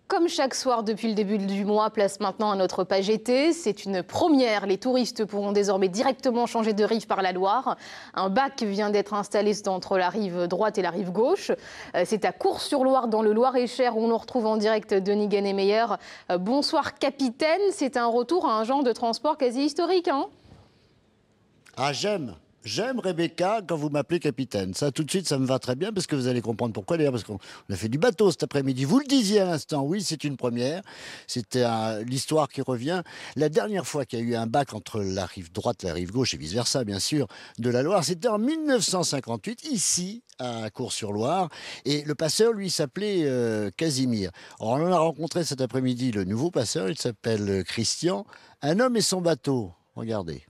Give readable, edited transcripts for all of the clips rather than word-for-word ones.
Comme chaque soir depuis le début du mois, place maintenant à notre page été. C'est une première. Les touristes pourront désormais directement changer de rive par la Loire. Un bac vient d'être installé entre la rive droite et la rive gauche. C'est à Cours-sur-Loire, dans le Loir-et-Cher, où l'on retrouve en direct Denis Gannemeyer. Bonsoir capitaine, c'est un retour à un genre de transport quasi historique, hein? Ah, j'aime. J'aime, Rebecca, quand vous m'appelez capitaine. Ça, tout de suite, ça me va très bien, parce que vous allez comprendre pourquoi, d'ailleurs, parce qu'on a fait du bateau cet après-midi. Vous le disiez à l'instant, oui, c'est une première. C'était l'histoire qui revient. La dernière fois qu'il y a eu un bac entre la rive droite et la rive gauche, et vice-versa, bien sûr, de la Loire, c'était en 1958, ici, à Cours-sur-Loire. Et le passeur, lui, s'appelait Casimir. Alors, on en a rencontré cet après-midi le nouveau passeur, il s'appelle Christian. Un homme et son bateau. Regardez.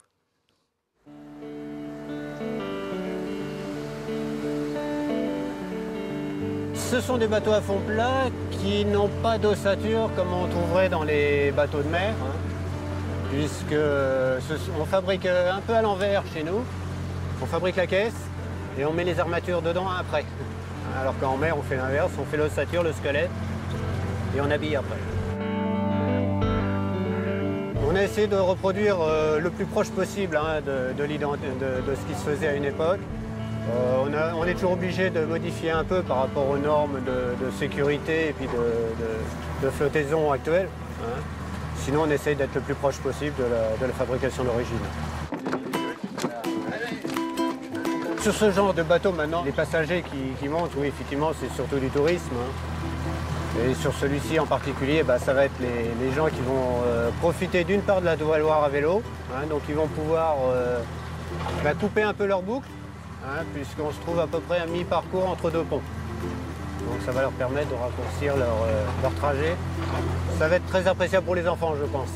Ce sont des bateaux à fond plat qui n'ont pas d'ossature comme on trouverait dans les bateaux de mer, puisque on fabrique un peu à l'envers chez nous. On fabrique la caisse et on met les armatures dedans après. Alors qu'en mer, on fait l'inverse, on fait l'ossature, le squelette et on habille après. On a essayé de reproduire le plus proche possible de ce qui se faisait à une époque. On est toujours obligé de modifier un peu par rapport aux normes de sécurité et puis de flottaison actuelles. Sinon, on essaye d'être le plus proche possible de la fabrication d'origine. Sur ce genre de bateau, maintenant, les passagers qui montent, oui, effectivement, c'est surtout du tourisme. Et sur celui-ci en particulier, ça va être les gens qui vont profiter d'une part de la Loire à vélo. Donc, ils vont pouvoir couper un peu leur boucle. Puisqu'on se trouve à peu près à mi-parcours entre deux ponts. Donc ça va leur permettre de raccourcir leur trajet. Ça va être très appréciable pour les enfants, je pense.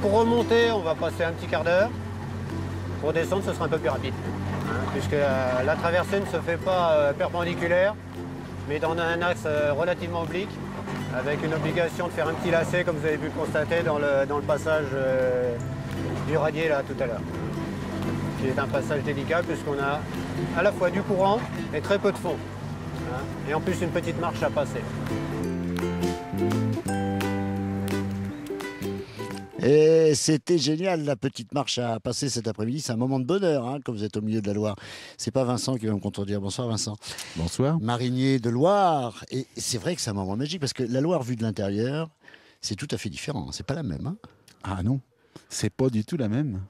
Pour remonter, on va passer un petit quart d'heure. Pour descendre, ce sera un peu plus rapide. Puisque la traversée ne se fait pas perpendiculaire, mais dans un axe relativement oblique, avec une obligation de faire un petit lacet, comme vous avez pu le constater dans le passage du radier là tout à l'heure. C'est un passage délicat puisqu'on a à la fois du courant et très peu de fond. Et en plus une petite marche à passer. Et c'était génial, la petite marche à passer cet après-midi. C'est un moment de bonheur quand vous êtes au milieu de la Loire. C'est pas Vincent qui va me contredire. Bonsoir Vincent. Bonsoir. Marinier de Loire. Et c'est vrai que c'est un moment magique parce que la Loire vue de l'intérieur, c'est tout à fait différent. C'est pas la même. Ah non, c'est pas du tout la même.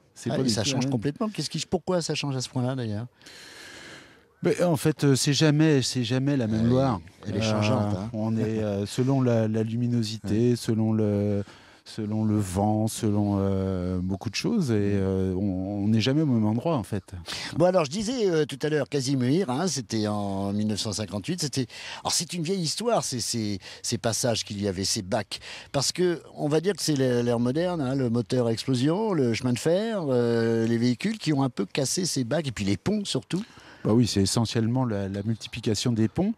Ça change complètement. Pourquoi ça change à ce point-là d'ailleurs? En fait, c'est jamais la même Loire. Elle est changeante. On est selon la luminosité, selon le vent, selon beaucoup de choses, et on n'est jamais au même endroit en fait. Bon alors je disais tout à l'heure Casimir, c'était en 1958. Alors c'est une vieille histoire ces passages qu'il y avait, ces bacs, parce que on va dire que c'est l'ère moderne, le moteur à explosion, le chemin de fer, les véhicules qui ont un peu cassé ces bacs et puis les ponts surtout. Oui, c'est essentiellement la multiplication des ponts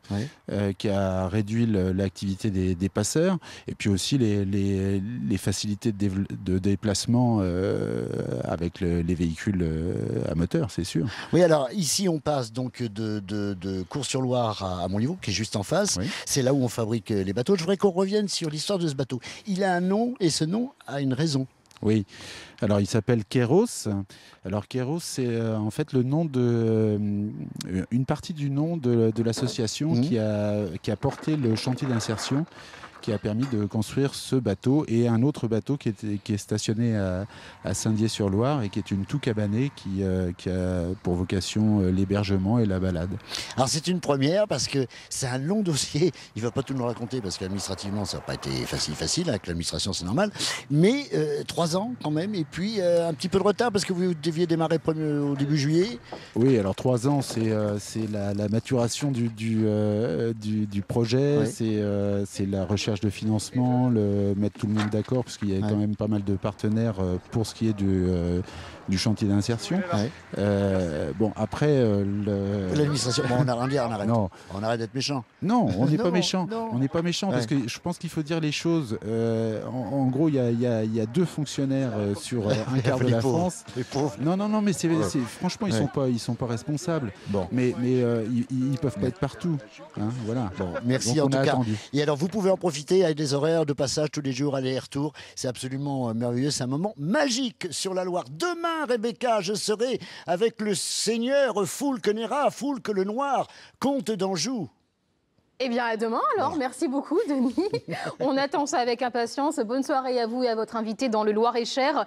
qui a réduit l'activité des passeurs, et puis aussi les facilités de déplacement avec les véhicules à moteur, c'est sûr. Oui, alors ici on passe donc de Cours-sur-Loire à Montlivaud, qui est juste en face. Oui. C'est là où on fabrique les bateaux. Je voudrais qu'on revienne sur l'histoire de ce bateau. Il a un nom et ce nom a une raison. Oui, alors il s'appelle Kéros. Alors Kéros, c'est en fait le nom une partie du nom de l'association qui a porté le chantier d'insertion, qui a permis de construire ce bateau et un autre bateau qui est stationné à Saint-Dié-sur-Loire et qui est une toux cabanée qui a pour vocation l'hébergement et la balade. Alors c'est une première parce que c'est un long dossier. Il ne va pas tout nous raconter parce qu'administrativement ça n'a pas été facile. Avec l'administration c'est normal. Mais 3 ans quand même et puis un petit peu de retard parce que vous deviez démarrer au début juillet. Oui, alors 3 ans c'est la maturation du projet, c'est la recherche de financement, mettre tout le monde d'accord, parce qu'il y a quand même pas mal de partenaires pour ce qui est du chantier d'insertion. Bon, après... L'administration, bon, on arrête, Non. On arrête d'être méchant. Non, on n'est pas méchant. non. On n'est pas méchant parce que je pense qu'il faut dire les choses. En gros, il y a 2 fonctionnaires sur un quart de la France. Les pauvres. Non, mais franchement, ils sont pas responsables. Bon. Mais ils peuvent pas être partout. Hein, voilà. Bon, merci Donc, en tout cas. attendu. Et alors, vous pouvez en profiter avec des horaires de passage tous les jours, aller-retour. C'est absolument merveilleux. C'est un moment magique sur la Loire. Demain, Rebecca, je serai avec le seigneur Foulques Néra, Foulques le Noir, comte d'Anjou. Eh bien, à demain alors. Merci beaucoup, Denis. On attend ça avec impatience. Bonne soirée à vous et à votre invité dans le Loir-et-Cher.